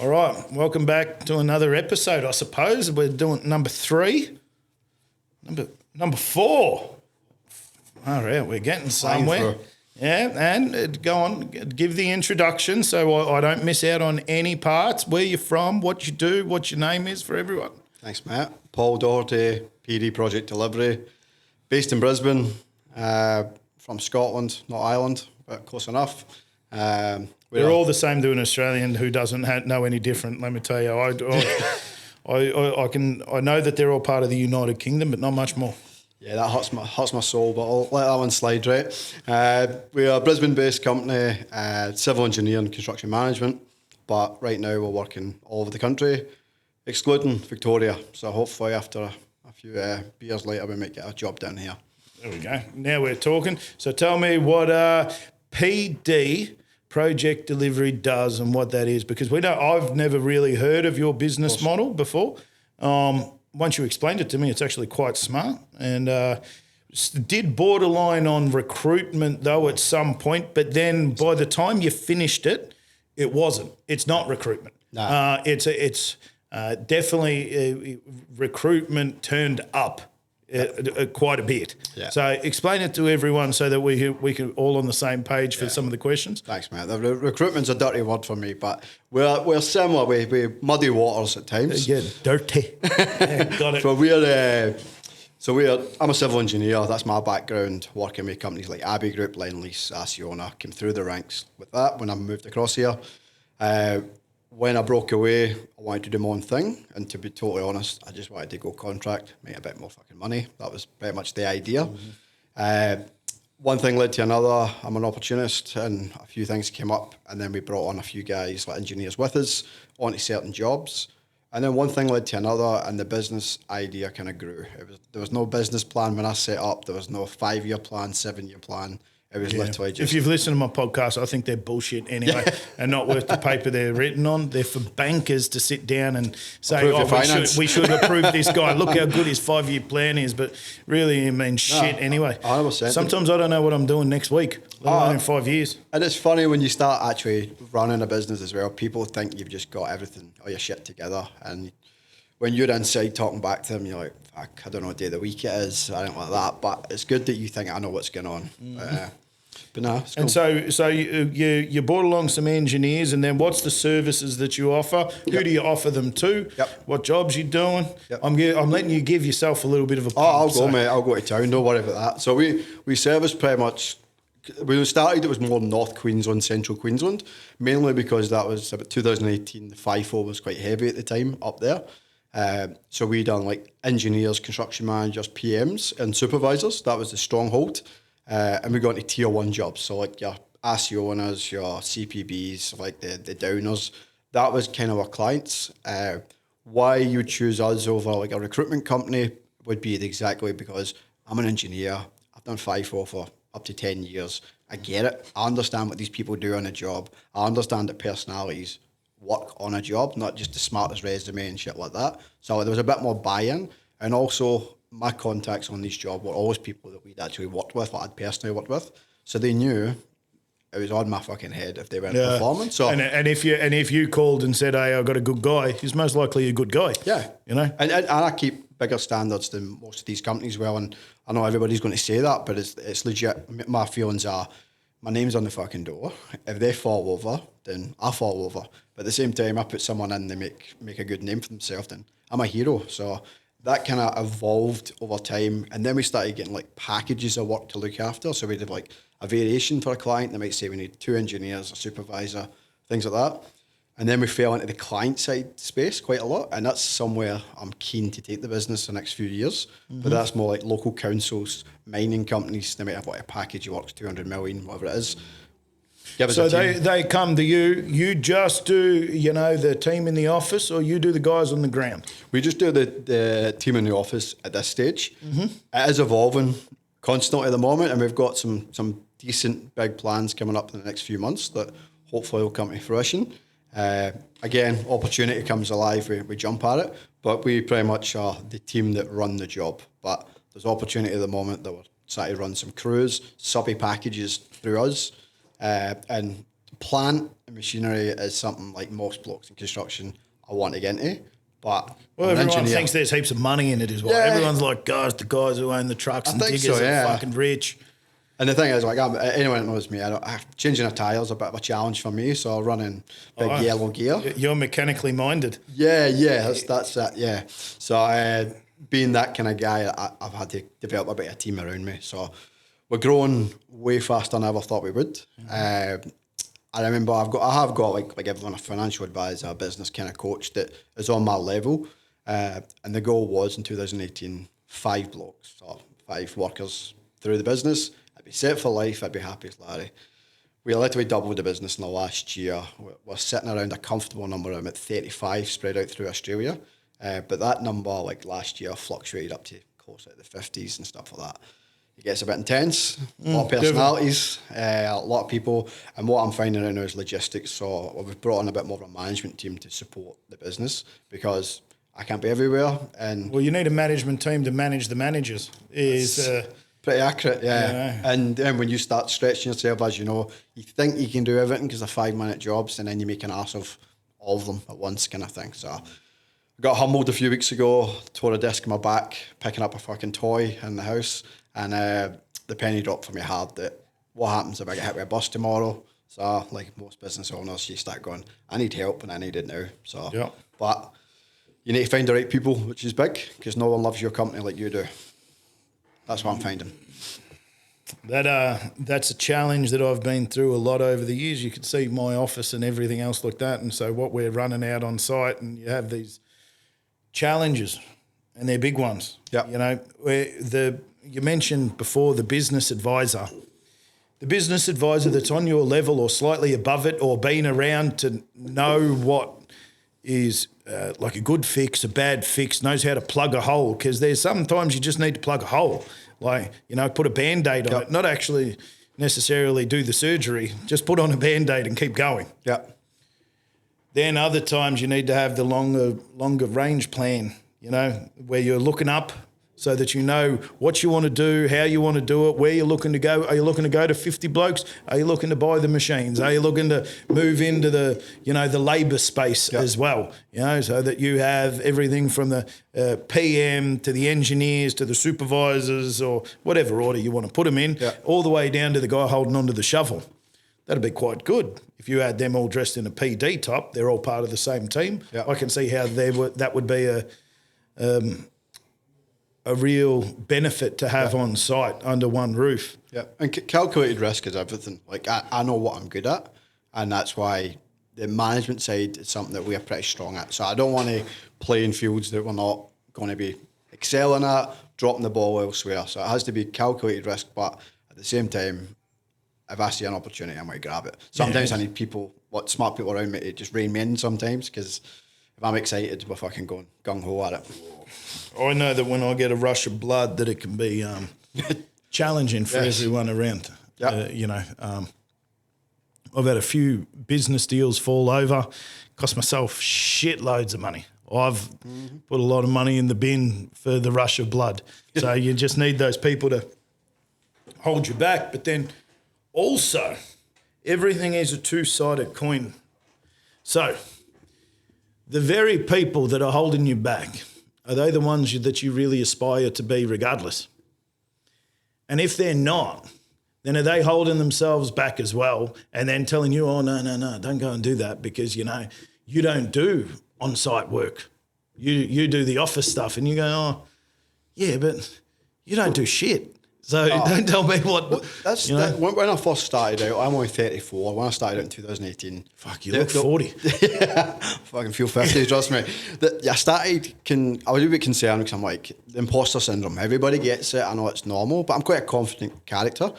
All right, welcome back to another episode. I suppose we're doing number 3, number 4. All right, we're getting somewhere. Yeah, and go on, give the introduction so I don't miss out on any parts. Where you're from, what you do, what your name is for everyone. Thanks, Matt. Paul Doherty, PD Project Delivery, based in Brisbane, from Scotland, not Ireland, but close enough. We're all the same to an Australian who doesn't know any different. Let me tell you, I know that they're all part of the United Kingdom, but not much more. Yeah, that hurts my soul, but I'll let that one slide, right? We are a Brisbane-based company, civil engineering and construction management, but right now we're working all over the country, excluding Victoria. So hopefully after a few beers later, we might get a job down here. There we go. Now we're talking. So tell me what PD Project Delivery does and what that is, because I've never really heard of your business model before. Once you explained it to me, it's actually quite smart, and did borderline on recruitment though at some point, but then by the time you finished it, it wasn't. It's not recruitment. No. It's definitely recruitment turned up quite a bit. Yeah. So explain it to everyone so that we can all on the same page for some of the questions. Thanks, mate. The recruitment's a dirty word for me, but we're similar. We muddy waters at times. Yeah, dirty. Yeah, got it. I'm a civil engineer. That's my background, working with companies like Abbey Group, Lendlease, Acciona. Came through the ranks with that when I moved across here. When I broke away, I wanted to do my own thing, and to be totally honest, I just wanted to go contract, make a bit more fucking money. That was pretty much the idea. Mm-hmm. One thing led to another. I'm an opportunist, and a few things came up, and then we brought on a few guys, like engineers with us, onto certain jobs. And then one thing led to another, and the business idea kind of grew. There was no business plan when I set up. There was no 5-year plan, 7-year plan. It was literally just... If you've listened to my podcast, I think they're bullshit anyway and not worth the paper they're written on. They're for bankers to sit down and say, we should approve this guy. Look how good his 5-year plan is. But really, it means shit anyway. 100%. Sometimes I don't know what I'm doing next week, let alone in 5 years. And it's funny when you start actually running a business as well, people think you've just got everything, all your shit together. And when you're inside talking back to them, you're like, fuck, I don't know what day of the week it is. I don't like that. But it's good that you think I know what's going on. Mm-hmm. But no, it's cool. And so you brought along some engineers, and then what's the services that you offer? Who do you offer them to? Yep. What jobs you doing? Yep. I'm letting you give yourself a little bit of a pump. I'll go, mate. I'll go to town. Don't worry about that. So we service pretty much. When we started, it was more North Queensland, Central Queensland, mainly because that was about 2018. The FIFO was quite heavy at the time up there. So we done like engineers, construction managers, PMs, and supervisors. That was the stronghold. And we got into tier 1 jobs, so like your Accionas, your CPBs, like the downers. That was kind of our clients. Why you choose us over like a recruitment company would be exactly because I'm an engineer. I've done FIFO for up to 10 years. I get it. I understand what these people do on a job. I understand that personalities work on a job, not just the smartest resume and shit like that. So there was a bit more buy-in, and also my contacts on this job were always people that we'd actually worked with, like I'd personally worked with. So they knew it was on my fucking head if they weren't performing. So and if you called and said, "Hey, I've got a good guy," he's most likely a good guy. Yeah, you know. And I keep bigger standards than most of these companies will, and I know everybody's going to say that, but it's legit. My feelings are, my name's on the fucking door. If they fall over, then I fall over. But at the same time, I put someone in, they make a good name for themselves, then I'm a hero. So that kind of evolved over time, and then we started getting like packages of work to look after. So we'd have like a variation for a client. They might say we need 2 engineers, a supervisor, things like that. And then we fell into the client side space quite a lot, and that's somewhere I'm keen to take the business the next few years. Mm-hmm. But that's more like local councils, mining companies. They might have like a package of work, 200 million, whatever it is. So they come to you. You just do, the team in the office, or you do the guys on the ground? We just do the team in the office at this stage. Mm-hmm. It is evolving constantly at the moment, and we've got some decent big plans coming up in the next few months that hopefully will come to fruition. Again, opportunity comes alive, we jump at it, but we pretty much are the team that run the job. But there's opportunity at the moment that we're starting to run some crews, subby packages through us, and plant and machinery is something like most blokes in construction I want to get into. But well, everyone thinks there's heaps of money in it as well. Yeah. Everyone's like, guys, the guys who own the trucks and diggers are fucking rich. And the thing is, like, anyone that knows me, changing a tyre is a bit of a challenge for me. So running big yellow gear. You're mechanically minded. Yeah, that's it. Yeah. So being that kind of guy, I've had to develop a bit of a team around me. So we're growing way faster than I ever thought we would. I remember I have got like everyone, a financial advisor, a business kind of coach that is on my level. And the goal was in 2018, 5 blokes, so 5 workers through the business. I'd be set for life. I'd be happy as Larry. We literally doubled the business in the last year. We're sitting around a comfortable number of about 35 spread out through Australia. But that number, like last year, fluctuated up to close to the 50s and stuff like that. It gets a bit intense, a lot of personalities, a lot of people. And what I'm finding right now is logistics. So we've brought in a bit more of a management team to support the business because I can't be everywhere. And well, you need a management team to manage the managers. Pretty accurate, yeah. And then when you start stretching yourself, as you know, you think you can do everything because they're 5-minute jobs, and then you make an ass of all of them at once, kind of thing. So I got humbled a few weeks ago, tore a disc in my back, picking up a fucking toy in the house, and the penny dropped for me hard that what happens if I get hit with a bus tomorrow? So like most business owners, you start going, I need help and I need it now. So, but you need to find the right people, which is big, because no one loves your company like you do. That's what I'm finding. That's a challenge that I've been through a lot over the years. You can see my office and everything else like that. And so what we're running out on site, and you have these challenges, and they're big ones. Yeah. You know, you mentioned before the business advisor. The business advisor that's on your level or slightly above it, or been around to know what is like a good fix, a bad fix, knows how to plug a hole, because there's sometimes you just need to plug a hole, like, you know, put a Band-Aid on it, not actually necessarily do the surgery, just put on a Band-Aid and keep going. Yeah. Then other times you need to have the longer range plan, you know, where you're looking up so that you know what you want to do, how you want to do it, where you're looking to go. Are you looking to go to 50 blokes? Are you looking to buy the machines? Are you looking to move into the, you know, the labour space as well, you know, so that you have everything from the PM to the engineers to the supervisors, or whatever order you want to put them in, all the way down to the guy holding onto the shovel. That'd be quite good. If you had them all dressed in a PD top, they're all part of the same team. I can see how that would be a real benefit to have on site under one roof. Yeah, and calculated risk is everything. Like, I know what I'm good at, and that's why the management side is something that we are pretty strong at. So I don't want to play in fields that we're not going to be excelling at, dropping the ball elsewhere. So it has to be calculated risk, but at the same time, if I see an opportunity, I might grab it. Sometimes I need smart people around me to just rein me in sometimes, because if I'm excited, we're fucking going gung-ho at it. I know that when I get a rush of blood, that it can be challenging for everyone around. You know, I've had a few business deals fall over, cost myself shitloads of money. I've put a lot of money in the bin for the rush of blood. So you just need those people to hold you back. But then also, everything is a two-sided coin. So the very people that are holding you back, are they the ones that you really aspire to be regardless? And if they're not, then are they holding themselves back as well, and then telling you, oh, no, don't go and do that, because, you know, you don't do on-site work. You do the office stuff, and you go, oh, yeah, but you don't do shit. So don't tell me what... Well, that's, you know? When I first started out, I'm only 34. When I started out in 2018... Fuck, you look 40. Yeah, fucking feel 50, trust me. I was a bit concerned because I'm like, the imposter syndrome. Everybody gets it. I know it's normal, but I'm quite a confident character.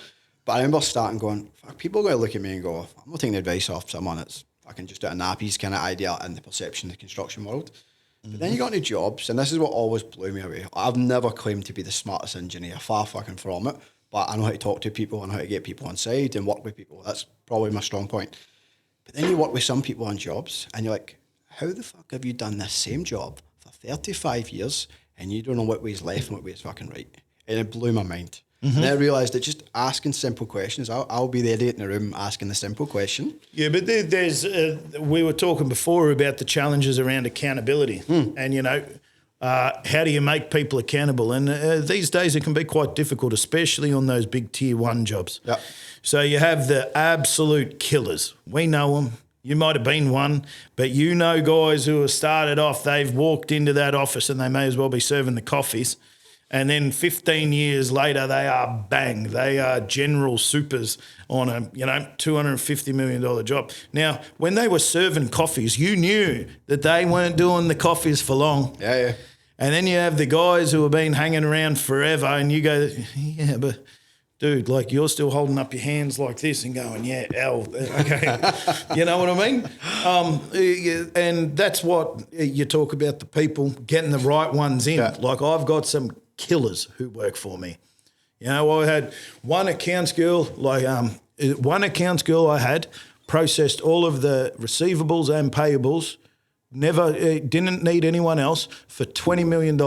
But I remember starting going, fuck, people are going to look at me and go, I'm not taking advice off someone that's fucking just a nappies kind of idea in the perception of the construction world. But then you got into jobs, and this is what always blew me away. I've never claimed to be the smartest engineer, far fucking from it. But I know how to talk to people, I know how to get people on side and work with people. That's probably my strong point. But then you work with some people on jobs, and you're like, how the fuck have you done this same job for 35 years, and you don't know what way's left and what way's fucking right? And it blew my mind. And then I realised that just asking simple questions, I'll be the idiot in the room asking the simple question. Yeah, but there's we were talking before about the challenges around accountability, and how do you make people accountable? And these days it can be quite difficult, especially on those big tier 1 jobs. Yeah. So you have the absolute killers. We know them. You might have been one, but you know guys who have started off, they've walked into that office and they may as well be serving the coffees. And then 15 years later, they are bang. They are general supers on a $250 million job. Now, when they were serving coffees, you knew that they weren't doing the coffees for long. Yeah. And then you have the guys who have been hanging around forever, and you go, yeah, but dude, like you're still holding up your hands like this and going, yeah, L, okay. You know what I mean? And that's what you talk about, the people getting the right ones in. Yeah. Like I've got some killers who work for me. I had one accounts girl, I had processed all of the receivables and payables, never didn't need anyone else for $20 million,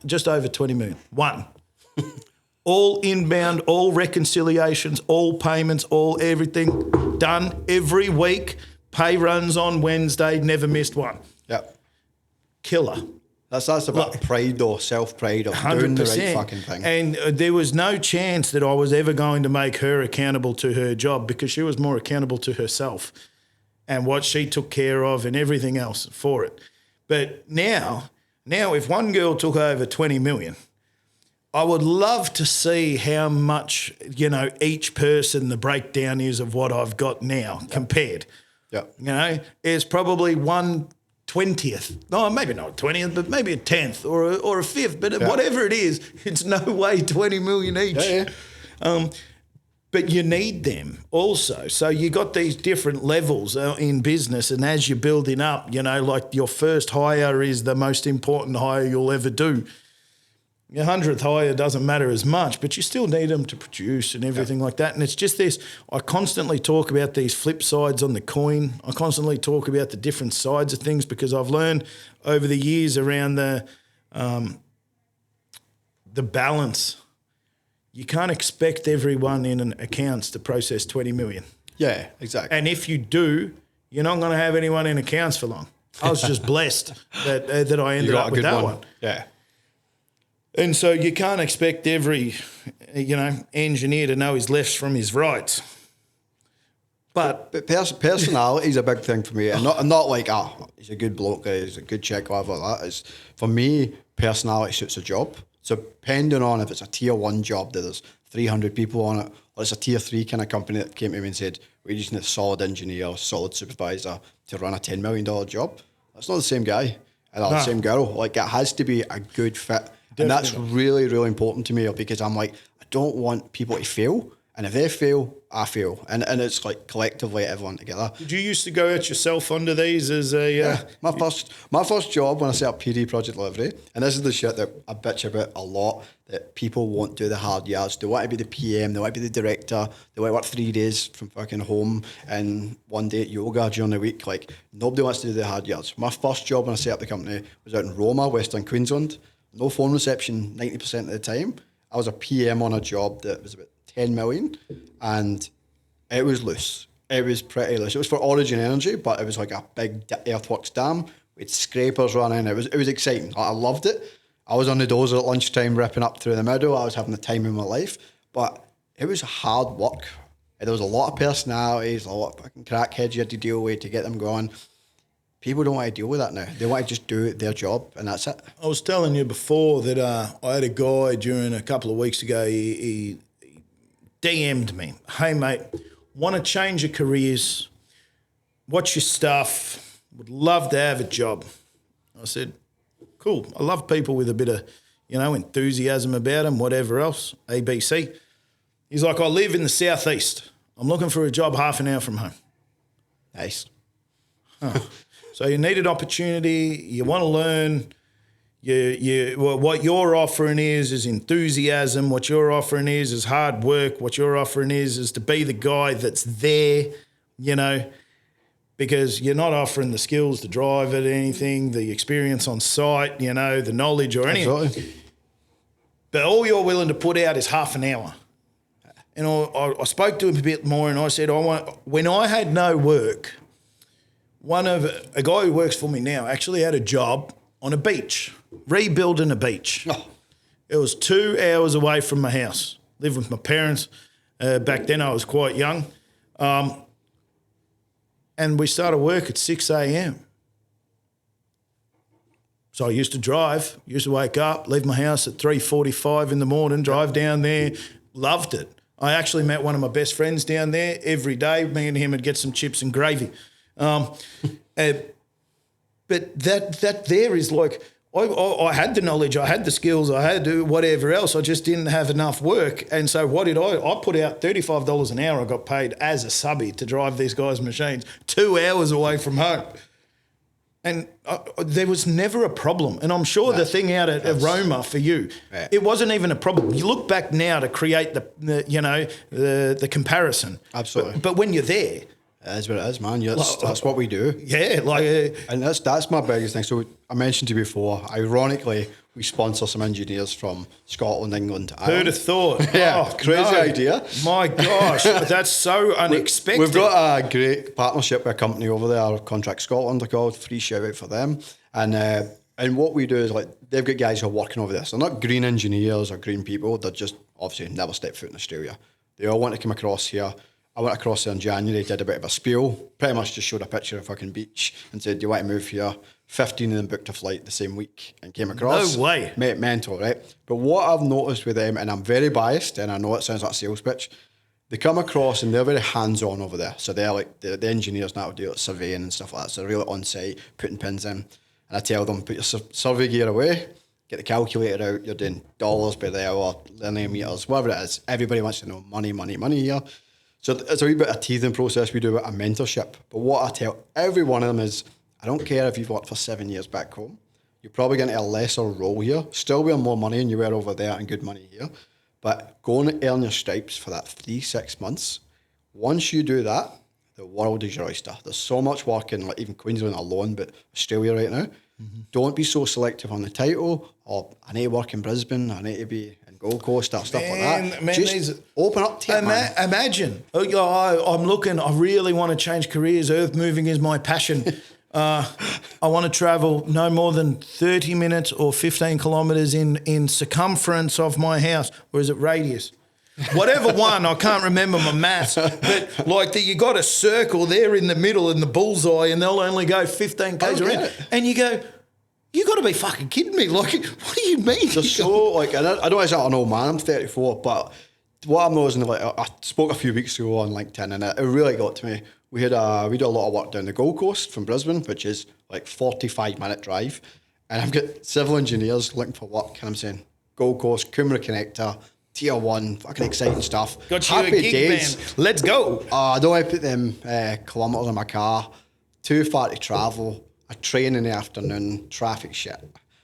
just over $20 million. One. All inbound, all reconciliations, all payments, all everything done every week. Pay runs on Wednesday, never missed one. Yeah. Killer. That's about pride though, self-pride of 100%. doing the right fucking thing. And there was no chance that I was ever going to make her accountable to her job, because she was more accountable to herself and what she took care of and everything else for it. But now if one girl took over 20 million, I would love to see how much, each person, the breakdown is of what I've got now compared. Yeah. It's probably 1/20th. No, maybe not 20th, but maybe a 10th or a 5th. But whatever it is, it's no way 20 million each. Yeah. But you need them also. So you got these different levels in business, and as you're building up, like your first hire is the most important hire you'll ever do. Your 100th hire doesn't matter as much, but you still need them to produce and everything like that. And it's just this, I constantly talk about these flip sides on the coin. I constantly talk about the different sides of things, because I've learned over the years around the balance. You can't expect everyone in an accounts to process 20 million. Yeah, exactly. And if you do, you're not going to have anyone in accounts for long. I was just blessed that I ended up with that one. Yeah. And so you can't expect every, engineer to know his lefts from his rights. But personality is a big thing for me. And not like, he's a good bloke, he's a good chick, whatever that is. For me, personality suits a job. So depending on if it's a tier 1 job that there's 300 people on it, or it's a tier 3 kind of company that came to me and said, we just need a solid engineer, a solid supervisor to run a $10 million job. That's not the same guy and not the same girl. Like, it has to be a good fit. Definitely. And that's really, really important to me, because I'm like, I don't want people to fail. And if they fail, I fail. And it's like collectively everyone together. Did you used to go out yourself under these as a... Yeah. My first job when I set up PD Project Delivery, and this is the shit that I bitch about a lot, that people won't do the hard yards. They want to be the PM, they want to be the director, they want to work 3 days from fucking home and 1 day at yoga during the week. Like, nobody wants to do the hard yards. My first job when I set up the company was out in Roma, Western Queensland. No phone reception 90% of the time. I was a PM on a job that was about 10 million, and it was loose. It was pretty loose. It was for Origin Energy, but it was like a big earthworks dam with scrapers running. It was exciting. I loved it. I was on the dozer at lunchtime ripping up through the middle. I was having the time of my life, but it was hard work. There was a lot of personalities, a lot of fucking crackheads you had to deal with to get them going. People don't want to deal with that now. They want to just do their job, and that's it. I was telling you before that I had a guy during a couple of weeks ago, he DM'd me, hey mate, want to change your careers, what's your stuff, would love to have a job. I said, cool, I love people with a bit of, enthusiasm about them, whatever else, ABC. He's like, I live in the southeast. I'm looking for a job half an hour from home. Nice. So you need an opportunity, you want to learn, what you're offering is enthusiasm, what you're offering is hard work, what you're offering is to be the guy that's there, because you're not offering the skills to drive at anything, the experience on site, the knowledge or anything. Absolutely. but all you're willing to put out is half an hour. And I spoke to him a bit more, and I said, when I had no work, a guy who works for me now actually had a job on a beach, rebuilding a beach. Oh. It was 2 hours away from my house. Lived with my parents. Back then I was quite young. And we started work at 6 a.m. So I used to wake up, leave my house at 3:45 in the morning, drive down there, loved it. I actually met one of my best friends down there every day. Me and him would get some chips and gravy. But that there is like, I had the knowledge, I had the skills, I had to whatever else. I just didn't have enough work. And so what did I put out $35 an hour. I got paid as a subby to drive these guys' machines 2 hours away from home. And there was never a problem. And I'm sure the thing out at Roma for you, it wasn't even a problem. You look back now to create the comparison. Absolutely. But when you're there, That's what it is, man. That's what we do. Yeah, and that's my biggest thing. So I mentioned to you before, ironically, we sponsor some engineers from Scotland, England, Ireland. Who'd have thought? Yeah, crazy idea. My gosh, that's so unexpected. We've got a great partnership with a company over there, Contract Scotland, they're called. Free shout out for them. And what we do is like they've got guys who are working over there. So they're not green engineers or green people. They're just obviously never stepped foot in Australia. They all want to come across here. I went across there in January, did a bit of a spiel, pretty much just showed a picture of a fucking beach and said, do you want to move here? 15 of them booked a flight the same week and came across. No way. Mental, right? But what I've noticed with them, and I'm very biased, and I know it sounds like a sales pitch, they come across and they're very hands-on over there. So they're like, the engineers now do like surveying and stuff like that. So they're really on-site, putting pins in. And I tell them, put your survey gear away, get the calculator out, you're doing dollars per the hour, linear meters, whatever it is. Everybody wants to know money here. So it's a wee bit of a teething process we do with a mentorship. But what I tell every one of them is, I don't care if you've worked for 7 years back home, you're probably going to a lesser role here, still earn more money than you were over there and good money here. But go and earn your stripes for that 3-6 months. Once you do that, the world is your oyster. There's so much work in like even Queensland alone, but Australia right now. Mm-hmm. Don't be so selective on the title, or I need to work in Brisbane, I need to be in Gold Coast, stuff like that. Man, just open up to it, man. Imagine, I'm looking, I really want to change careers. Earth moving is my passion. I want to travel no more than 30 minutes or 15 kilometres in circumference of my house. Or is it radius? Whatever one, I can't remember my maths. But like you got a circle there in the middle in the bullseye and they'll only go 15 k's around. And you go, you got to be fucking kidding me. Like, what do you mean? They're so, like, I don't know, I'm an old man, I'm 34, but what I'm noticing, like, I spoke a few weeks ago on LinkedIn and it really got to me. We do a lot of work down the Gold Coast from Brisbane, which is like 45-minute drive. And I've got civil engineers looking for work, and I'm saying, Gold Coast, Coomera Connector, Tier 1, fucking exciting stuff. Got you a gig, days. Man. Let's go. I don't want to put them kilometres in my car, too far to travel, a train in the afternoon, traffic shit.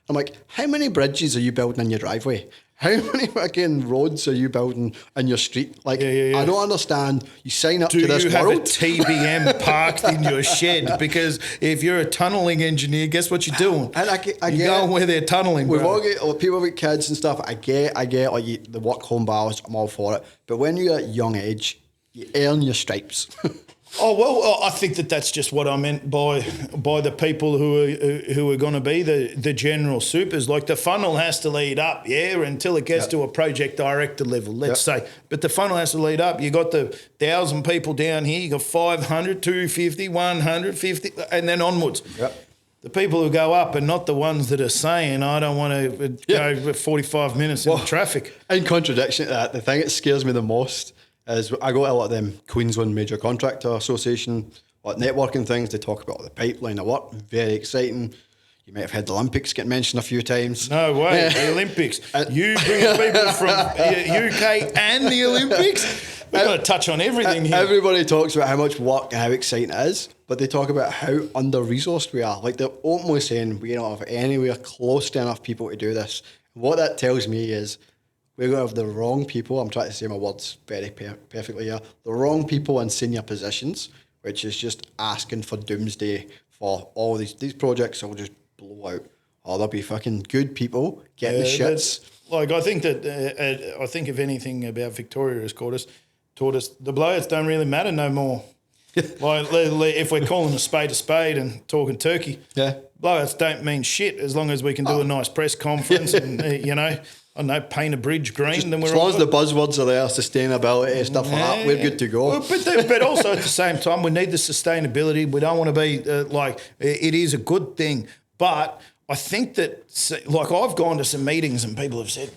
I'm like, how many bridges are you building in your driveway? How many fucking roads are you building in your street? Like, I don't understand. You sign up to this world. Do you have a TBM parked in your shed? Because if you're a tunnelling engineer, guess what you're doing? And I get going where they're tunnelling, we've all got people with kids and stuff. I get like the work-home balance. I'm all for it. But when you're at young age, you earn your stripes. Oh, well, I think that's just what I meant by the people who are going to be the general supers. Like the funnel has to lead up, until it gets to a project director level, let's say. But the funnel has to lead up. You got the 1,000 people down here. You got 500, 250, 150, and then onwards. Yep. The people who go up are not the ones that are saying, I don't want to go 45 minutes in traffic. In contradiction to that, the thing that scares me the most is I go to a lot of them Queensland Major Contractor Association, like networking things. They talk about the pipeline of work. Very exciting. You might have had the Olympics get mentioned a few times. No way, the Olympics. You bring people from UK and the Olympics? We've got to touch on everything here. Everybody talks about how much work and how exciting it is, but they talk about how under-resourced we are. Like they're openly saying we don't have anywhere close to enough people to do this. What that tells me is we're going to have the wrong people, I'm trying to say my words very perfectly here, the wrong people in senior positions, which is just asking for doomsday for all these projects will just blow out. or there'll be fucking good people getting the shits. Like, I think that, I think if anything about Victoria has taught us the blowouts don't really matter no more. Like, if we're calling a spade and talking turkey, blowouts don't mean shit as long as we can do a nice press conference and, you know, I don't know, paint a bridge green. Then we're as long as the buzzwords are there, sustainability, stuff like that, we're good to go. Well, but also at the same time, we need the sustainability. We don't want to be it is a good thing. But I think that, like, I've gone to some meetings and people have said,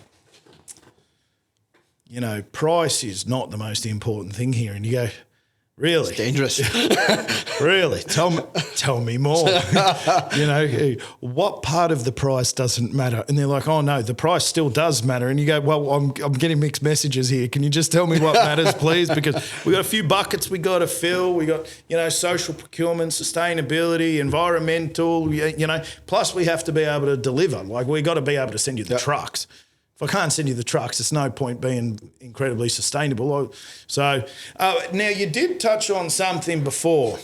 you know, price is not the most important thing here. And you go, really? It's dangerous. Really? Tell me more. You know, what part of the price doesn't matter? And they're like, oh, no, the price still does matter. And you go, well, I'm getting mixed messages here. Can you just tell me what matters, please? Because we got a few buckets we got to fill. We got, you know, social procurement, sustainability, environmental, you know, plus we have to be able to deliver. Like, we got to be able to send you the trucks. If I can't send you the trucks, there's no point being incredibly sustainable. So now you did touch on something before,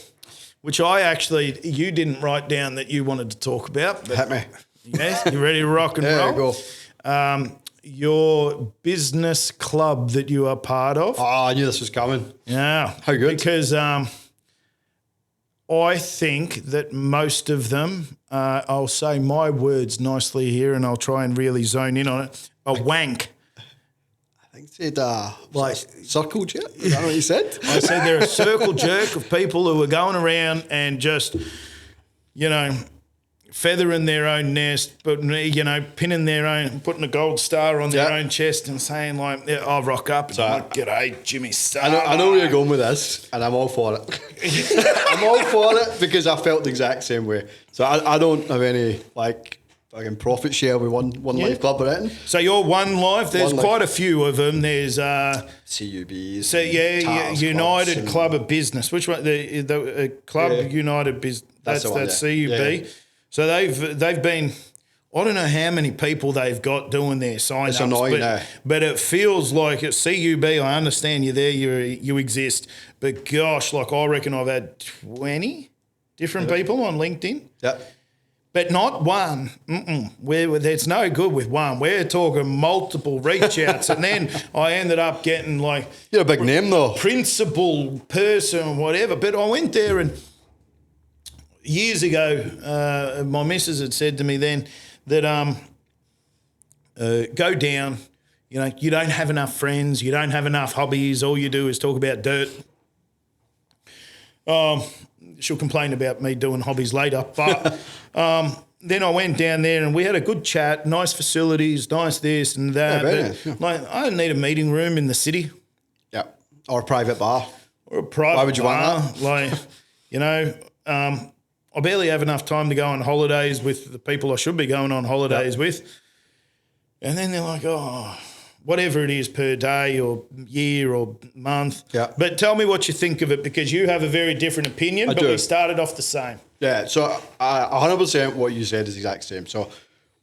which you didn't write down that you wanted to talk about. Hit me. Yes, you ready to rock and roll? Go. Your business club that you are part of. Oh, I knew this was coming. Yeah. How good? Because I think that most of them, I'll say my words nicely here and I'll try and really zone in on it, a wank. I think it said circle jerk. Is that what you said? I said they're a circle jerk of people who are going around and just, you know, feathering their own nest, but, you know, pinning their own, putting a gold star on their own chest and saying, like, I'll rock up and like, g'day, Jimmy Star. I know where you're going with this, and I'm all for it. I'm all for it because I felt the exact same way. So I don't have any, like, fucking profit share with one Life Club or anything. So you're One Life. There's quite a few of them. There's CUBs. So United Club of Business. Which one? The Club United Business. That's CUB. Yeah. So they've been. I don't know how many people they've got doing their sign-ups. It's annoying, but it feels like it's CUB. I understand you're there. You exist. But gosh, like, I reckon I've had 20 different people on LinkedIn. Yep. But not one. It's no good with one. We're talking multiple reach outs. And then I ended up getting, like, you're a big name though. Principal person, whatever. But I went there and years ago, my missus had said to me then that go down, you know, you don't have enough friends, you don't have enough hobbies, all you do is talk about dirt. She'll complain about me doing hobbies later, but then I went down there and we had a good chat, nice facilities, nice this and that. Like, I don't need a meeting room in the city. Yeah, or a private bar. Or a private bar. Why would you want that? Like, you know, I barely have enough time to go on holidays with the people I should be going on holidays with. And then they're like, oh, whatever it is per day or year or month. Yeah. But tell me what you think of it, because you have a very different opinion, but we started off the same. Yeah, so 100% what you said is the exact same. So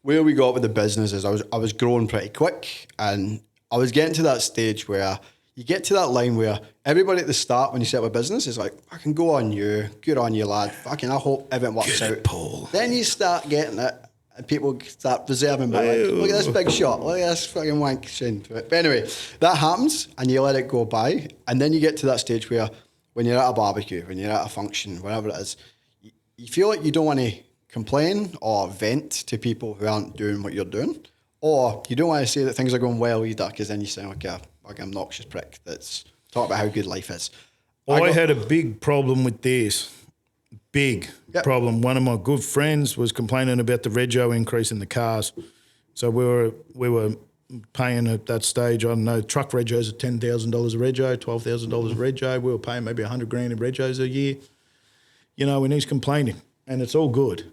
where we got with the business is I was growing pretty quick, and I was getting to that stage where you get to that line where everybody at the start when you set up a business is like, I can go on you, good on you, lad. Fucking, I hope everything works out. Paul. Then you start getting it, and people start reserving back. Like, look at this big shot. Look at this fucking wank shin to it. But anyway, that happens, and you let it go by, and then you get to that stage where when you're at a barbecue, when you're at a function, whatever it is, you feel like you don't want to complain or vent to people who aren't doing what you're doing, or you don't want to say that things are going well either, because then you sound like an obnoxious prick that's talking about how good life is. I had a big problem with this. Big problem. One of my good friends was complaining about the Rejo increase in the cars. So we were paying at that stage, I don't know, truck Rejos are $10,000 a Rejo, $12,000 a Rejo. We were paying maybe $100,000 in Rejos a year. You know, and he's complaining, and it's all good.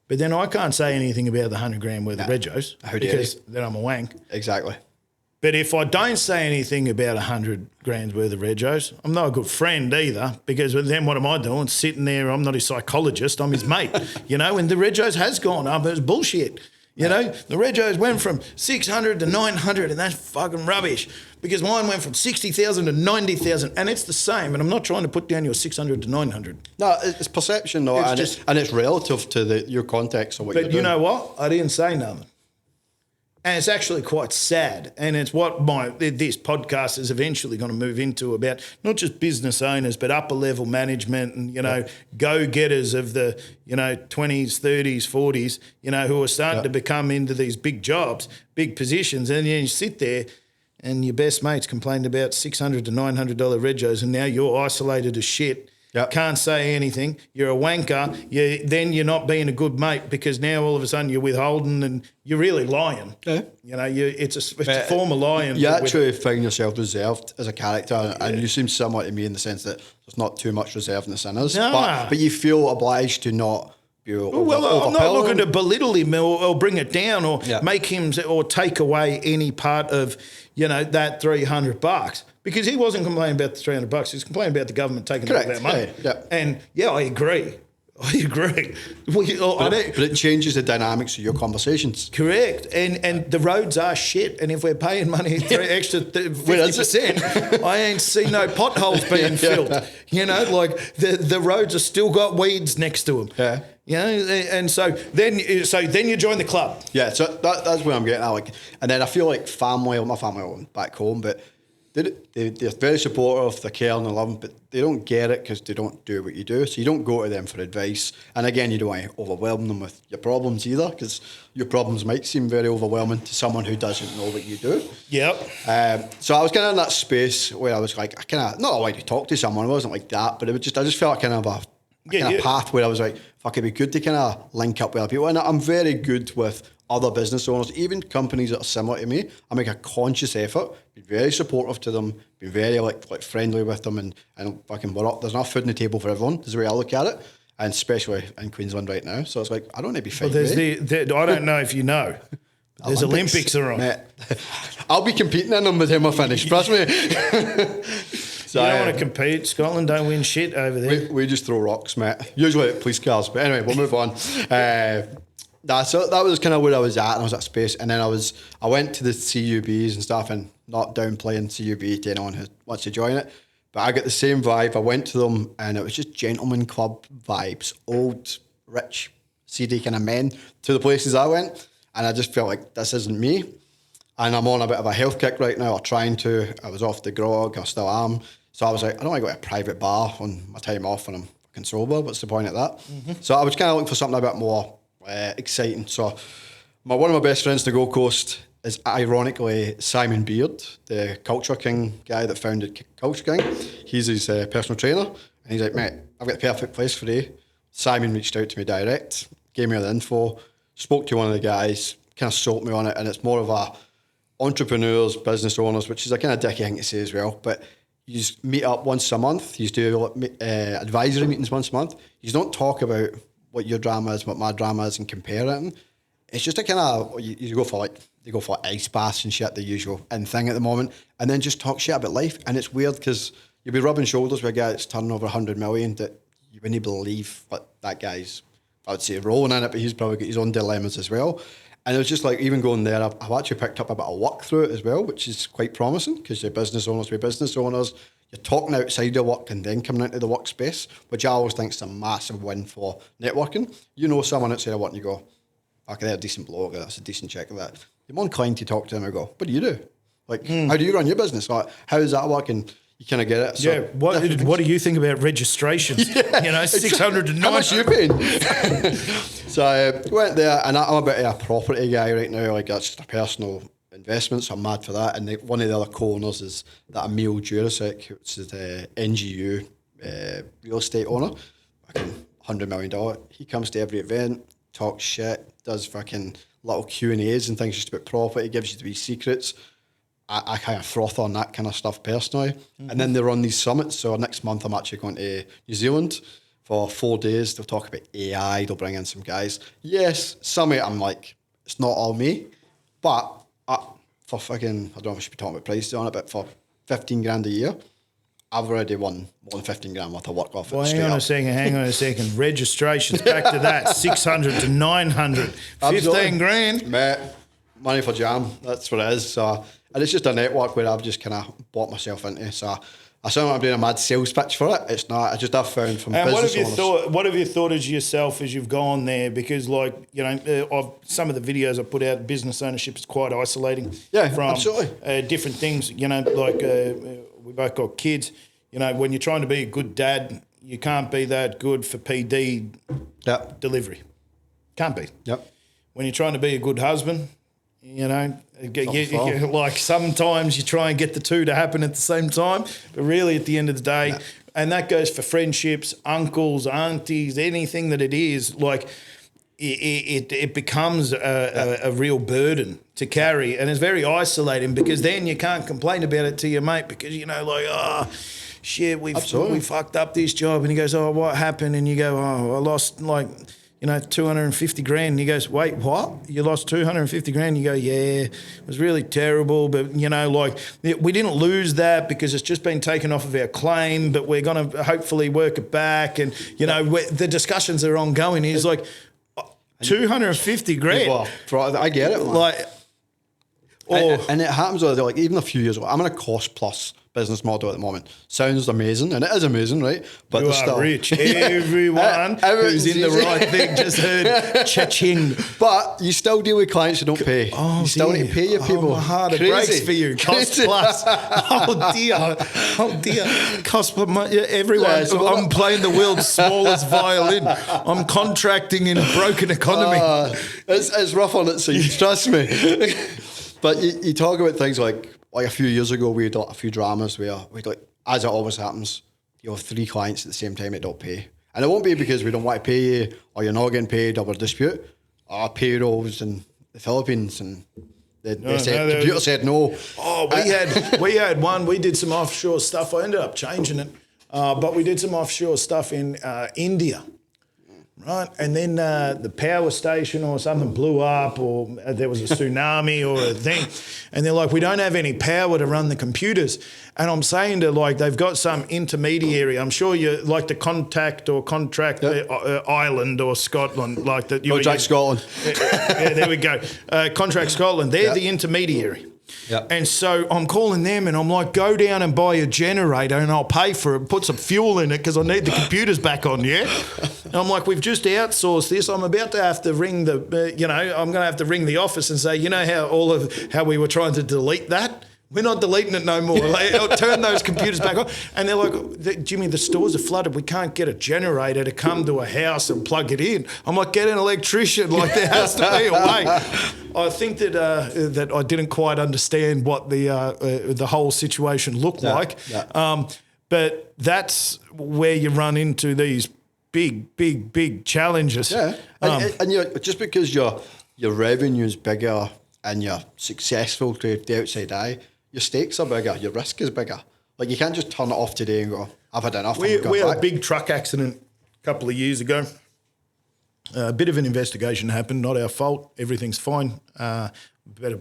But then I can't say anything about the $100,000 worth of Rejos because then I'm a wank. Exactly. But if I don't say anything about $100,000 worth of Rejos, I'm not a good friend either, because then what am I doing? Sitting there, I'm not his psychologist, I'm his mate, you know, and the Rejos has gone up. It's bullshit. You know, the Rejos went from 600 to 900, and that's fucking rubbish because mine went from 60,000 to 90,000, and it's the same. And I'm not trying to put down your 600 to 900. No, it's perception, though, and it's relative to your context or what you're doing. But you know what? I didn't say nothing. And it's actually quite sad. And it's what this podcast is eventually going to move into about not just business owners, but upper level management and, you know, go-getters of the, you know, 20s, 30s, 40s, you know, who are starting to become into these big jobs, big positions. And then you sit there and your best mates complained about $600 to $900 Rejos, and now you're isolated as shit. Yep. Can't say anything. You're a wanker. Then you're not being a good mate because now all of a sudden you're withholding and you're really lying. Yeah. You know, it's a form of lying. You actually find yourself reserved as a character, and you seem similar to me in the sense that there's not too much reserve in the sinners. Nah. But you feel obliged to not be Well, I'm not looking to belittle him or bring it down or Yeah. make him or take away any part of, you know, that $300. Because he wasn't complaining about the $300. He was complaining about the government taking all that money. Yeah. And, I agree. But it changes the dynamics of your conversations. Correct. And the roads are shit. And if we're paying money extra 50%, I ain't seen no potholes being filled. You know, like the roads have still got weeds next to them. Yeah. You know, and so then you join the club. Yeah, so that's where I'm getting at. Like, and then I feel like my family back home, but they're very supportive, they care and they love them, but they don't get it because they don't do what you do. So you don't go to them for advice. And again, you don't want to overwhelm them with your problems either, because your problems might seem very overwhelming to someone who doesn't know what you do. Yep. So I was kind of in that space where I was like, I kind of, not like to talk to someone, it wasn't like that, but I just felt kind of a path where I was like, fuck, it'd be good to kind of link up with other people. And I'm very good with other business owners, even companies that are similar to me. I make a conscious effort, be very supportive to them, be very like friendly with them, and fucking there's enough food on the table for everyone, is the way I look at it, and especially in Queensland right now. So it's like, I don't need to be fighting. Well, I don't know if you know, there's Olympics are on. Mate, I'll be competing in them by the time I finish, trust me. So you don't want to compete. Scotland don't win shit over there. We just throw rocks, mate. Usually at police cars. But anyway, we'll move on. So that was kind of where I was at, and I was at space. And then I went to the CUBs and stuff, and not downplaying CUB to anyone who wants to join it. But I got the same vibe. I went to them, and it was just gentleman club vibes, old, rich, seedy kind of men to the places I went. And I just felt like this isn't me. And I'm on a bit of a health kick right now, or trying to. I was off the grog, I still am. So I was like, I don't want to go to a private bar on my time off when I'm fucking sober. What's the point of that? Mm-hmm. So I was kind of looking for something a bit more exciting. So one of my best friends to Gold Coast is ironically Simon Beard, the Culture King guy that founded Culture King. He's his personal trainer. And he's like, mate, I've got the perfect place for you. Simon reached out to me direct, gave me all the info, spoke to one of the guys, kind of sold me on it. And it's more of a entrepreneurs, business owners, which is a kind of dicky thing to say as well. But you just meet up once a month. You do advisory meetings once a month. You don't talk about what your drama is, what my drama is, and compare it. It's just a kind of you go for ice baths and shit, the usual thing at the moment, and then just talk shit about life. And it's weird because you'll be rubbing shoulders with a guy that's turning over 100 million that you wouldn't believe what that guy's, I would say, rolling in it, but he's probably got his own dilemmas as well. And it was just like, even going there, I've actually picked up a bit of work through it as well, which is quite promising because you're business owners with business owners. You're talking outside of work and then coming into the workspace, which I always think is a massive win for networking. You know someone outside of work and you go, okay, they're a decent bloke, that's a decent check of that. You're more inclined to talk to them and go, what do you do? Like, how do you run your business? Like, how does that work? And you kind of get it. So what do you think about registrations? Yeah, you know, 600 to 900. How much are you paying? So I went there, and I'm a bit of a property guy right now. Like, that's just a personal investment, so I'm mad for that. And one of the other co-owners is that Emil Jurasek, which is the NGU real estate owner, fucking $100 million. He comes to every event, talks shit, does fucking little Q&As and things just about property, gives you the wee secrets. I kind of froth on that kind of stuff personally. Mm-hmm. And then they run these summits. So next month I'm actually going to New Zealand for 4 days. They'll talk about AI. They'll bring in some guys. Yes, some of it I'm like, it's not all me. But for fucking, I don't know if I should be talking about prices on it, but for 15 grand a year, I've already won more than 15 grand worth of work off it. Well, straight hang on up. a second. Registrations, back to that, 600 to 900, 15 Absolutely. grand. Mate, money for jam, that's what it is. So, and it's just a network where I've just kind of bought myself into. So I sound like I'm doing a mad sales pitch for it. It's not. I just have found from And business owners. what have you thought as yourself as you've gone there? Because like, you know, some of the videos I put out, business ownership is quite isolating. Yeah, from absolutely. Different things, you know, like we both got kids. You know, when you're trying to be a good dad, you can't be that good for PD delivery. Can't be. Yep. When you're trying to be a good husband, you know, like sometimes you try and get the two to happen at the same time, but really at the end of the day, and that goes for friendships, uncles, aunties, anything that it is, like it becomes a real burden to carry, and it's very isolating because then you can't complain about it to your mate because, you know, like, oh, shit, we fucked up this job. And he goes, oh, what happened? And you go, oh, I lost like, you know, 250 grand. And he goes, wait, what? You lost 250 grand? You go, yeah, it was really terrible. But, you know, like we didn't lose that because it's just been taken off of our claim, but we're going to hopefully work it back. And, you know, the discussions are ongoing. He's like, 250 grand. Well, I get it, man. Like, and it happens like even a few years ago. I'm in a cost plus business model at the moment. Sounds amazing, and it is amazing, right? But you there's are still rich. Everyone who's in the right thing just heard cha-ching. But you still deal with clients who don't pay. You still need to pay your people. Oh, my heart, it breaks for you. Cost plus. Oh dear. Cost plus. Everyone. Yeah, so I'm playing the world's smallest violin. I'm contracting in a broken economy. It's rough on its seams, trust me. But you talk about things like a few years ago, we had a few dramas where we'd like, as it always happens, you have 3 clients at the same time that don't pay. And it won't be because we don't want to pay you or you're not getting paid or we're dispute. Our payrolls in the Philippines and the computer said no. Oh, we had one. We did some offshore stuff. I ended up changing it. But we did some offshore stuff in India. Right, and then the power station or something blew up, or there was a tsunami or a thing, and they're like, we don't have any power to run the computers. And I'm saying to like, they've got some intermediary. I'm sure you like the contact or contract Ireland or Scotland, like that. Contract Scotland. Yeah, there we go. Contract Scotland. They're the intermediary. Yep. And so I'm calling them and I'm like, go down and buy a generator and I'll pay for it, put some fuel in it because I need the computers back on, yeah? And I'm like, we've just outsourced this. I'm about to have to ring I'm going to have to ring the office and say, you know how we were trying to delete that? We're not deleting it no more. Like, turn those computers back on. And they're like, Jimmy, the stores are flooded. We can't get a generator to come to a house and plug it in. I'm like, get an electrician. Like, there has to be a way. I think that I didn't quite understand what the whole situation looked like. Yeah. But that's where you run into these big challenges. Yeah. And you're, just because your revenue is bigger and you're successful to the outside eye, your stakes are bigger, your risk is bigger. Like, you can't just turn it off today and go, I've had enough. We had a big truck accident a couple of years ago. A bit of an investigation happened, not our fault. Everything's fine. Better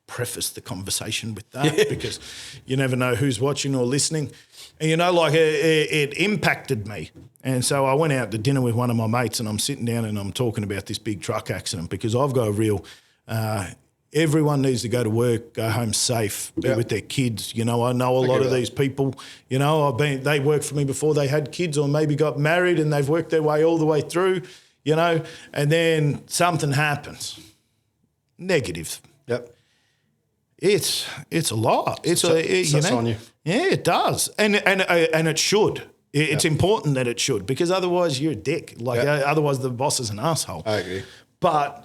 preface the conversation with that because you never know who's watching or listening. And, it impacted me. And so I went out to dinner with one of my mates and I'm sitting down and I'm talking about this big truck accident because I've got a real... everyone needs to go to work, go home safe, be with their kids. I know a lot of these people, they worked for me before they had kids or maybe got married and they've worked their way all the way through, and then something happens. Negative. Yep. It's a lot. It's on you. Yeah, it does. And it should. It's important that it should because otherwise you're a dick. Otherwise the boss is an asshole. I agree. But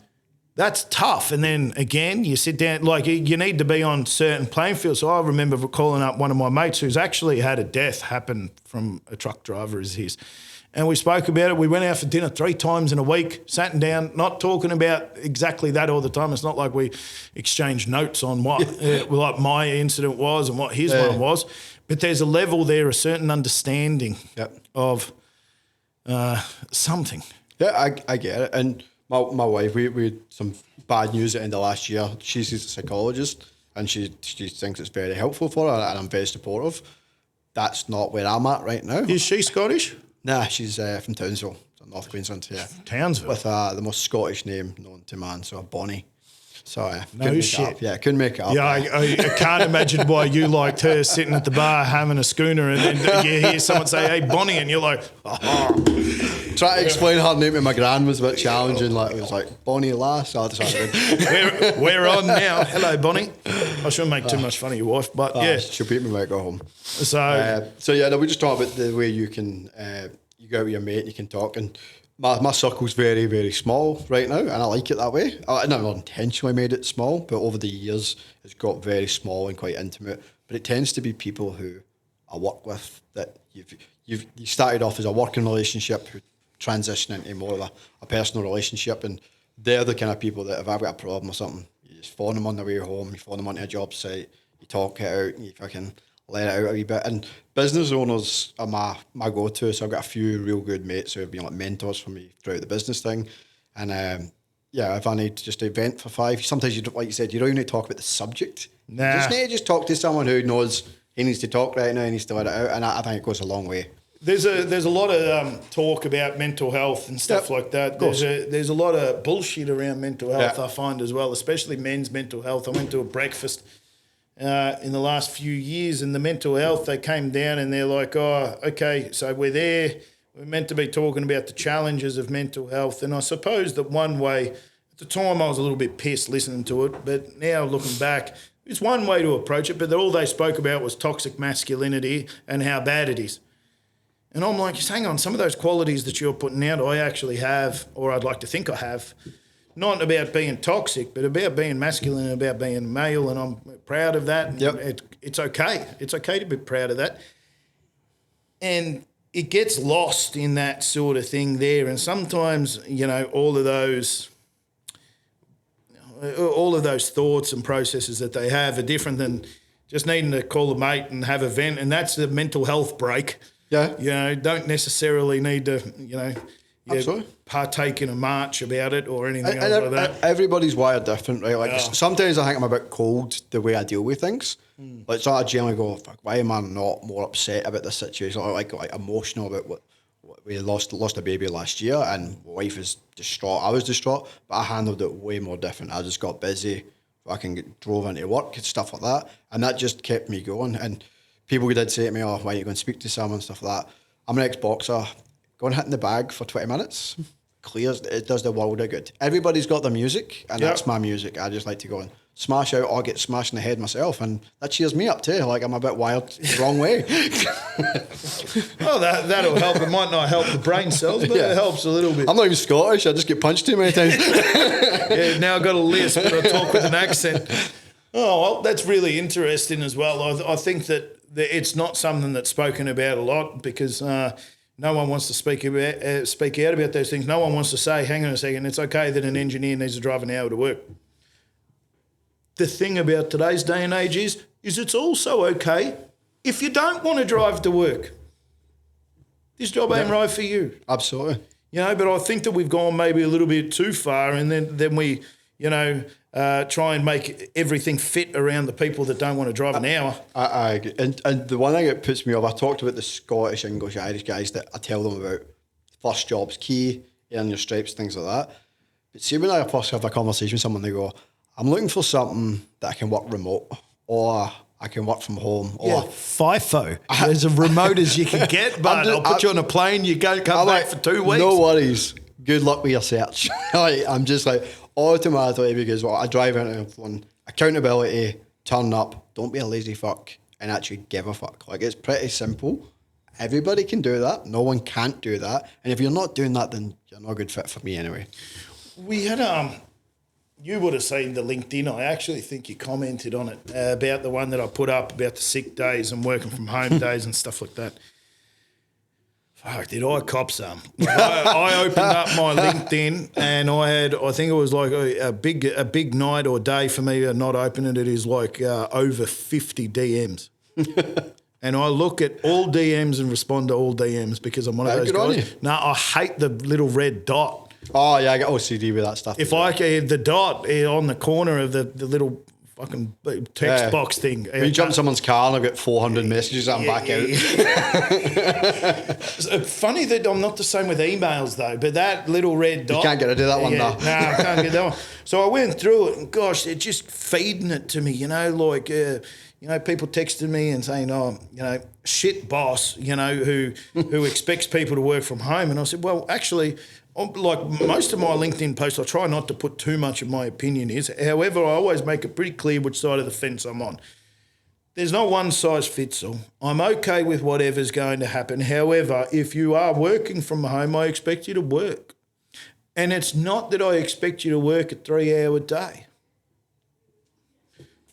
that's tough. And then again, you sit down, you need to be on certain playing fields. So I remember calling up one of my mates who's actually had a death happen from a truck driver as his. And we spoke about it. We went out for dinner 3 times in a week, sat down, not talking about exactly that all the time. It's not like we exchanged notes on what like my incident was and what his one was. But there's a level there, a certain understanding of something. Yeah, I get it. And my wife, we had some bad news at the end of last year. She's a psychologist and she thinks it's very helpful for her and I'm very supportive. that's not where I'm at right now. Is she Scottish? Nah, she's from Townsville, so North Queensland. Yeah, Townsville. with the most Scottish name known to man, so Bonnie. So no shit. Yeah, couldn't make it up. Yeah, I can't imagine why you liked her sitting at the bar having a schooner, and then you hear someone say, "Hey, Bonnie," and you're like, "Oh." Trying to explain her name to my gran was a bit challenging. Like it was like Bonnie Lass. So I decided we're on now. Hello, Bonnie. I shouldn't make too much fun of your wife, but yeah, she'll beat me when I go home. So yeah, no, we just talk about the way you can you go out with your mate, and you can talk, and my circle's very, very small right now, and I like it that way. I never intentionally made it small, but over the years it's got very small and quite intimate. But it tends to be people who I work with that you started off as a working relationship, who transition into more of a personal relationship, and they're the kind of people that if I've got a problem or something, you just phone them on the way home, you phone them onto a job site, you talk it out, you fucking let it out a wee bit. And business owners are my go-to, so I've got a few real good mates who have been like mentors for me throughout the business thing. And yeah, if I need just to vent for 5, sometimes like you said, you don't even need to talk about the subject. Nah. You just need to just talk to someone who knows he needs to talk right now, he needs to let it out, and I think it goes a long way. There's a lot of talk about mental health and stuff like that. There's a lot of bullshit around mental health, I find as well, especially men's mental health. I went to a breakfast in the last few years, and the mental health, they came down and they're like, oh, okay, so we're meant to be talking about the challenges of mental health. And I suppose that one way, at the time I was a little bit pissed listening to it, but now looking back, it's one way to approach it, but all they spoke about was toxic masculinity and how bad it is. And I'm like, just hang on, some of those qualities that you're putting out, I actually have, or I'd like to think I have. Not about being toxic, but about being masculine and about being male, and I'm proud of that. Yep. It's okay. It's okay to be proud of that. And it gets lost in that sort of thing there. And sometimes, all of those thoughts and processes that they have are different than just needing to call a mate and have a vent. And that's the mental health break. Yeah. Don't necessarily need to, Absolutely. partake in a march about it or anything else like that. Everybody's wired different, right? Like sometimes I think I'm a bit cold the way I deal with things. Like so I generally go, fuck, why am I not more upset about this situation? Or like emotional about what we lost a baby last year, and my wife is distraught. I was distraught, but I handled it way more different. I just got busy, drove into work and stuff like that, and that just kept me going. And people did say to me, oh, why are you going to speak to someone, stuff like that. I'm an ex-boxer. Go and hit in the bag for 20 minutes, clears, it does the world of good. Everybody's got their music, and that's my music. I just like to go and smash out or get smashed in the head myself, and that cheers me up too. Like I'm a bit wild the wrong way. Well, that'll help. It might not help the brain cells, but it helps a little bit. I'm not even Scottish. I just get punched too many times. Yeah, now I've got a lisp, but I talk with an accent. Oh, well, that's really interesting as well. I think that it's not something that's spoken about a lot because no one wants to speak out about those things. No one wants to say, hang on a second, it's okay that an engineer needs to drive an hour to work. The thing about today's day and age is it's also okay if you don't want to drive to work. This job ain't right for you. Absolutely. But I think that we've gone maybe a little bit too far, and then we, try and make everything fit around the people that don't want to drive an hour. I agree. And the one thing that puts me off, I talked about the Scottish, English, Irish guys that I tell them about first job's key, earn your stripes, things like that. But see, when I first have a conversation with someone, they go, I'm looking for something that I can work remote, or I can work from home, or FIFO. As remote as you can get, but I'll put you on a plane, you go come back for 2 weeks. No worries. Good luck with your search. I'm just like automatically, because I drive into one accountability, turn up, don't be a lazy fuck, and actually give a fuck. Like it's pretty simple. Everybody can do that. No one can't do that. And if you're not doing that, then you're not a good fit for me anyway. We had you would have seen the LinkedIn. I actually think you commented on it about the one that I put up about the sick days and working from home days and stuff like that. Fuck, did I cop some? I opened up my LinkedIn and I think it was like a big night or day for me to not open it. It is like over 50 DMs. And I look at all DMs and respond to all DMs because I'm one of those guys. No, I hate the little red dot. Oh, yeah, I get OCD with that stuff. If I get the dot on the corner of the little fucking text box thing. You jump in someone's car and I've got 400 messages, I'm back out. Funny that I'm not the same with emails though, but that little red dot. You can't get rid of that one though. No, I can't get that one. So I went through it and gosh, they're just feeding it to me, like, people texting me and saying, shit boss, who expects people to work from home. And I said, well, actually, like most of my LinkedIn posts, I try not to put too much of my opinion in. However, I always make it pretty clear which side of the fence I'm on. There's not one size fits all. I'm okay with whatever's going to happen. However, if you are working from home, I expect you to work. And it's not that I expect you to work a 3-hour day.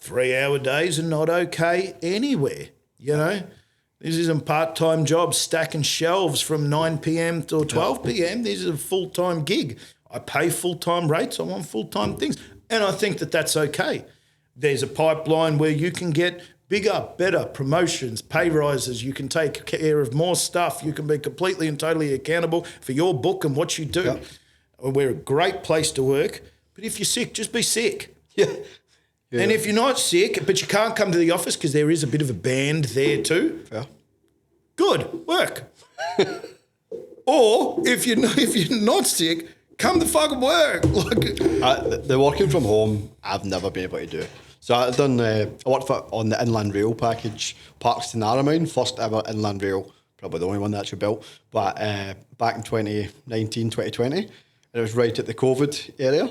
3-hour days are not okay anywhere, This isn't part-time jobs stacking shelves from 9 p.m. till 12 p.m. This is a full-time gig. I pay full-time rates. I want full-time things. And I think that that's okay. There's a pipeline where you can get bigger, better promotions, pay rises. You can take care of more stuff. You can be completely and totally accountable for your book and what you do. Yep. We're a great place to work. But if you're sick, just be sick. Yeah. Yeah. And if you're not sick, but you can't come to the office because there is a bit of a band there too, good, work. Or if you're not sick, come to fucking work. The working from home, I've never been able to do. So I've done. I worked on the Inland Rail package, Parks to Narromine, first ever Inland Rail, probably the only one they actually built. But back in 2019, 2020, and it was right at the COVID area,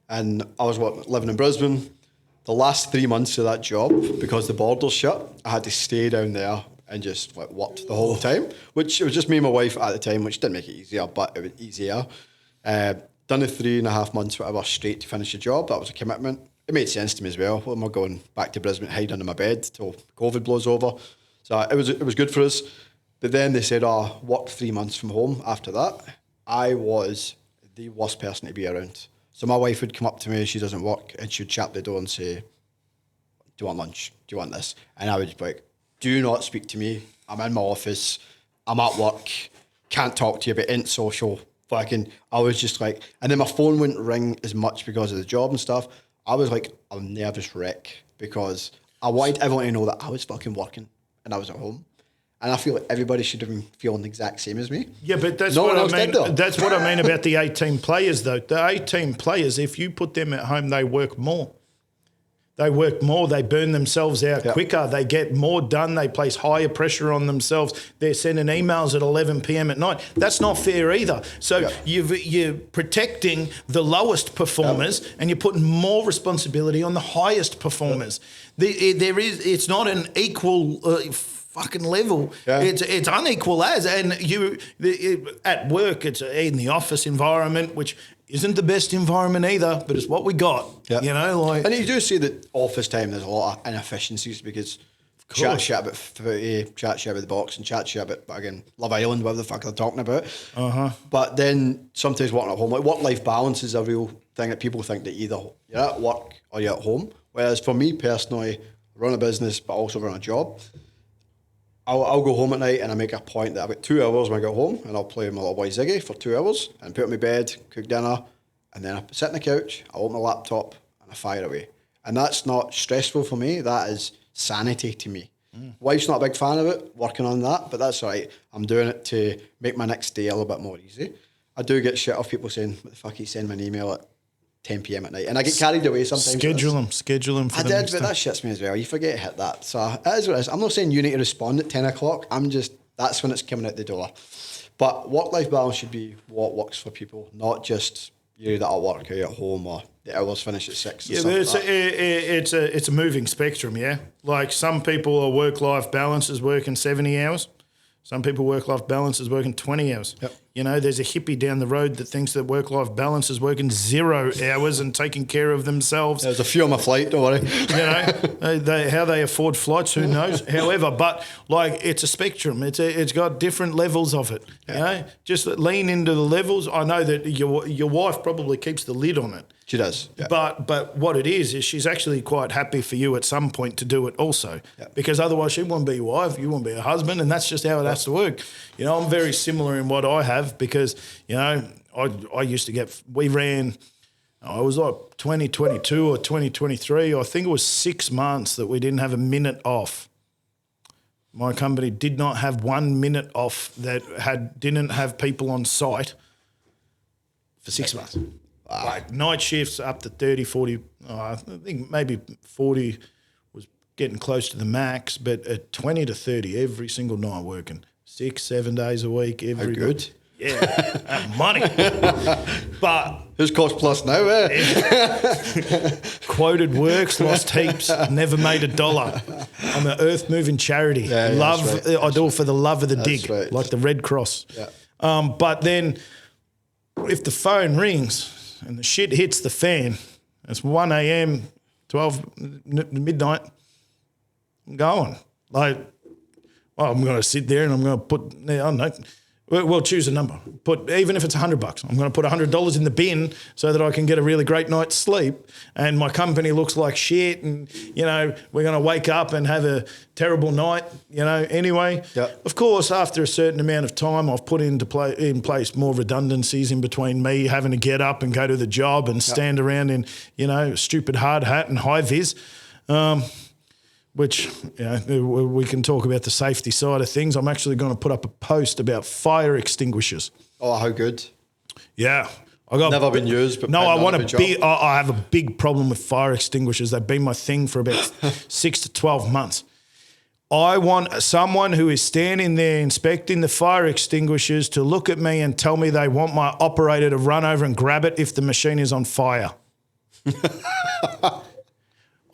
and I was living in Brisbane. The last 3 months of that job, because the borders shut, I had to stay down there and just worked the whole time, which it was just me and my wife at the time, which didn't make it easier, but it was easier. Done the 3.5 months, whatever, straight to finish the job. That was a commitment. It made sense to me as well. What am I going back to Brisbane, hide under my bed till COVID blows over? So it was good for us. But then they said, work 3 months from home after that. I was the worst person to be around. So my wife would come up to me, she doesn't work, and she would chat the door and say, do you want lunch? Do you want this? And I would be like, do not speak to me. I'm in my office. I'm at work. Can't talk to you, but ain't social. I was just like, and then my phone wouldn't ring as much because of the job and stuff. I was like a nervous wreck because I wanted everyone to know that I was fucking working and I was at home. And I feel like everybody should have been feeling the exact same as me. Yeah, but that's what I mean. That's what I mean about the 18 players, though. The 18 players, if you put them at home, they work more. They work more. They burn themselves out quicker. They get more done. They place higher pressure on themselves. They're sending emails at 11 p.m. at night. That's not fair either. So you're protecting the lowest performers and you're putting more responsibility on the highest performers. It's not an equal fucking level. Yeah. It's unequal and at work, it's in the office environment, which isn't the best environment either, but it's what we got. Yep. And you do see that office time there's a lot of inefficiencies because chat shit about footy, chat shit about the box, and chat shit about again Love Island, whatever the fuck they're talking about. But then sometimes working at home, like work-life balance is a real thing that people think that either you're at work or you're at home. Whereas for me personally, I run a business but also run a job. I'll go home at night and I make a point that I've got 2 hours when I get home and I'll play with my little boy Ziggy for 2 hours and put him in bed, cook dinner, and then I sit on the couch, I open my laptop and I fire away. And that's not stressful for me, that is sanity to me. Wife's not a big fan of it, working on that, but that's all right. I'm doing it to make my next day a little bit more easy. I do get shit off people saying, what the fuck, you send me an email at 10 p.m. at night. And I get carried away sometimes. Schedule them for the next but time. That shits me as well. You forget to hit that. So it is what it is. I'm not saying you need to respond at 10 o'clock. That's when it's coming out the door. But work-life balance should be what works for people, not just you that are work or you're at home or the hours finish at 6. Yeah, but it's a moving spectrum, yeah? Like some people are work-life balance is working 70 hours. Some people work-life balance is working 20 hours. Yep. There's a hippie down the road that thinks that work-life balance is working 0 hours and taking care of themselves. There's a few on my flight, don't worry. How they afford flights, who knows? However, but it's a spectrum. It's got different levels of it. Just lean into the levels. I know that your wife probably keeps the lid on it. She does. Yeah. But what it is she's actually quite happy for you at some point to do it also. Yeah. Because otherwise she won't be your wife, you won't be her husband, and that's just how it has to work. I'm very similar in what I have because, I used to we ran I was like 2022 or 2023. I think it was 6 months that we didn't have a minute off. My company did not have 1 minute off that didn't have people on site for 6 months. Wow. Like night shifts up to 30, 40, I think maybe 40 was getting close to the max, but at 20 to 30 every single night working, 6, 7 days a week. Every good. Night. Yeah, money. But who's cost plus now, quoted works, lost heaps, never made $1. I'm an earth moving charity. Yeah, love. Right. I do it for the love of the dig, right. like the Red Cross. Yeah. But then, if the phone rings and the shit hits the fan, it's 1 a.m., 12 midnight. I'm going like, well, I'm going to sit there and I'm going to put. I don't know. We'll choose a number. Even if it's $100, I'm going to put $100 in the bin so that I can get a really great night's sleep. And my company looks like shit, and we're going to wake up and have a terrible night. Anyway. Yep. Of course, after a certain amount of time, I've put in place more redundancies in between me having to get up and go to the job and stand around in stupid hard hat and high vis. Which we can talk about the safety side of things. I'm actually going to put up a post about fire extinguishers. Oh, how good! Yeah, I got never been used, but no, I want a big. I have a big problem with fire extinguishers. They've been my thing for about 6 to 12 months. I want someone who is standing there inspecting the fire extinguishers to look at me and tell me they want my operator to run over and grab it if the machine is on fire.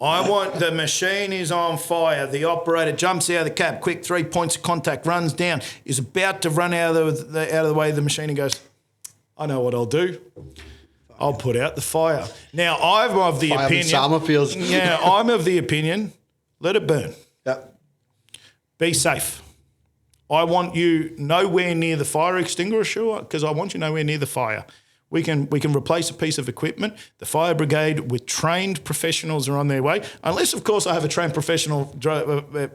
I want the machine is on fire. The operator jumps out of the cab, quick 3 points of contact, runs down, is about to run out of the way of the machine and goes, I know what I'll do. I'll put out the fire. Now, I'm of the opinion. Yeah, I'm of the opinion, let it burn. Yep. Be safe. I want you nowhere near the fire extinguisher because I want you nowhere near the fire. We can replace a piece of equipment. The fire brigade with trained professionals are on their way, unless, of course, I have a trained professional driving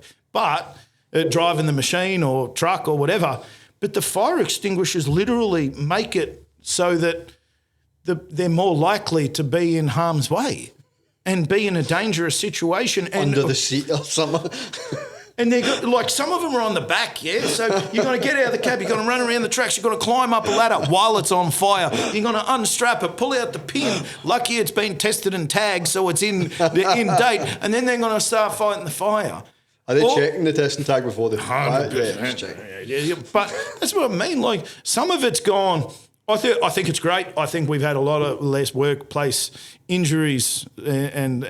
the machine or truck or whatever. But the fire extinguishers literally make it so that they're more likely to be in harm's way and be in a dangerous situation. Under the seat or something. And they're like, some of them are on the back, yeah? So you're going to get out of the cab, you're going to run around the tracks, you're going to climb up a ladder while it's on fire. You're going to unstrap it, pull out the pin. Lucky it's been tested and tagged, so it's in date. And then they're going to start fighting the fire. Are they checking the test and tag before they 100%. Yeah, but that's what I mean. Like, some of it's gone. I think it's great. I think we've had a lot of less workplace injuries and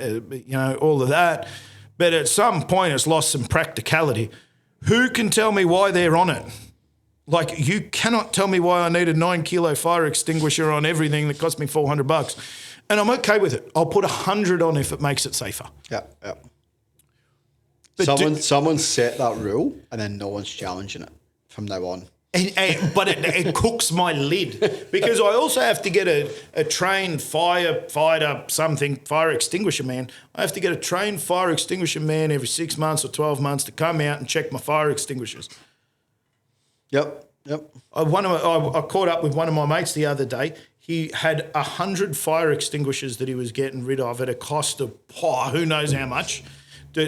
all of that. But at some point, it's lost some practicality. Who can tell me why they're on it? Like, you cannot tell me why I need a 9-kilo fire extinguisher on everything that cost me $400. And I'm okay with it. I'll put 100 on if it makes it safer. Yeah. But someone set that rule, and then no one's challenging it from now on. But it cooks my lid because I also have to get a trained fire extinguisher man. I have to get a trained fire extinguisher man every 6 months or 12 months to come out and check my fire extinguishers. Yep. I caught up with one of my mates the other day. He had 100 fire extinguishers that he was getting rid of at a cost of who knows how much,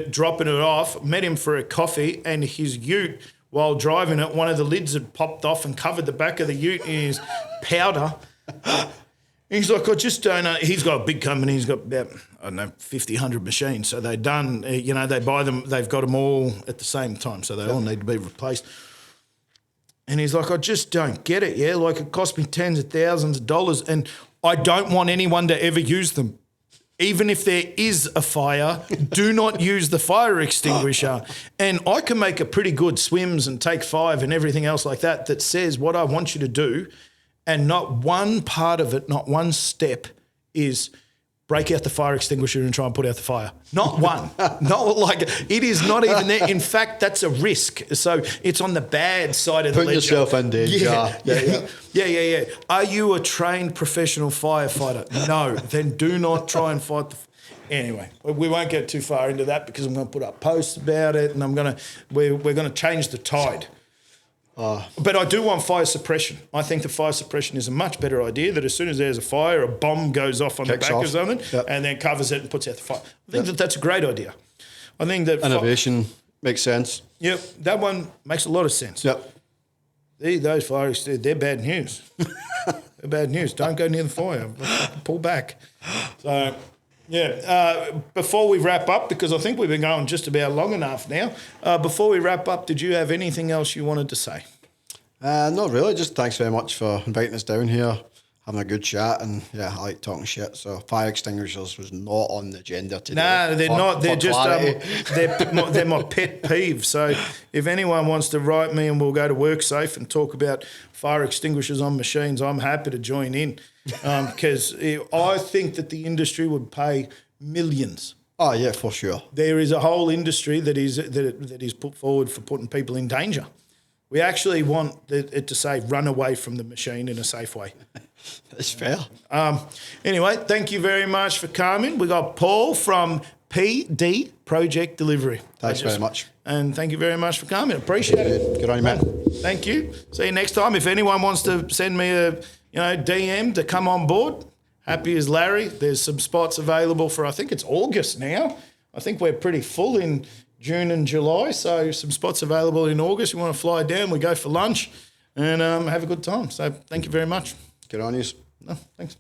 dropping it off. Met him for a coffee, and his ute, while driving it, one of the lids had popped off and covered the back of the ute in his powder. He's like, I just don't know. He's got a big company. He's got about, 50, 100 machines. So they've done, they buy them. They've got them all at the same time. So they all need to be replaced. And he's like, I just don't get it, yeah? Like, it cost me tens of thousands of dollars, and I don't want anyone to ever use them. Even if there is a fire, do not use the fire extinguisher. And I can make a pretty good swims and take 5 and everything else like that says what I want you to do. And not one part of it, not one step is break out the fire extinguisher and try and put out the fire. Not one. Not like it is not even there. In fact, that's a risk. So it's on the bad side of the ledger. Put yourself in danger. Yeah. Are you a trained professional firefighter? No. Then do not try and fight the. Anyway, we won't get too far into that because I'm going to put up posts about it, and we're going to change the tide. But I do want fire suppression. I think the fire suppression is a much better idea, that as soon as there's a fire, a bomb goes off on the back of something and then covers it and puts out the fire. I think that's a great idea. I think that innovation makes sense. Yep, that one makes a lot of sense. Yep. Those fires, they're bad news. They're bad news. Don't go near the fire. Pull back. So, before we wrap up, because I think we've been going just about long enough now, before we wrap up, did you have anything else you wanted to say? Not really. Just thanks very much for inviting us down here, having a good chat, and I like talking shit. So fire extinguishers was not on the agenda today. No, they're not. They're just they're my pet peeve. So if anyone wants to write me and we'll go to WorkSafe and talk about fire extinguishers on machines, I'm happy to join in because I think that the industry would pay millions. Oh yeah, for sure. There is a whole industry that is put forward for putting people in danger. We actually want it to say run away from the machine in a safe way. That's fair. Anyway, thank you very much for coming. We got Paul from PD Project Delivery. Thanks very much. And thank you very much for coming. Appreciate it. Good on you, man. Thank you. See you next time. If anyone wants to send me a DM to come on board, happy as Larry. There's some spots available for, I think it's August now. I think we're pretty full in June and July, so some spots available in August. You want to fly down, we go for lunch and have a good time. So thank you very much. Good on you. No, thanks.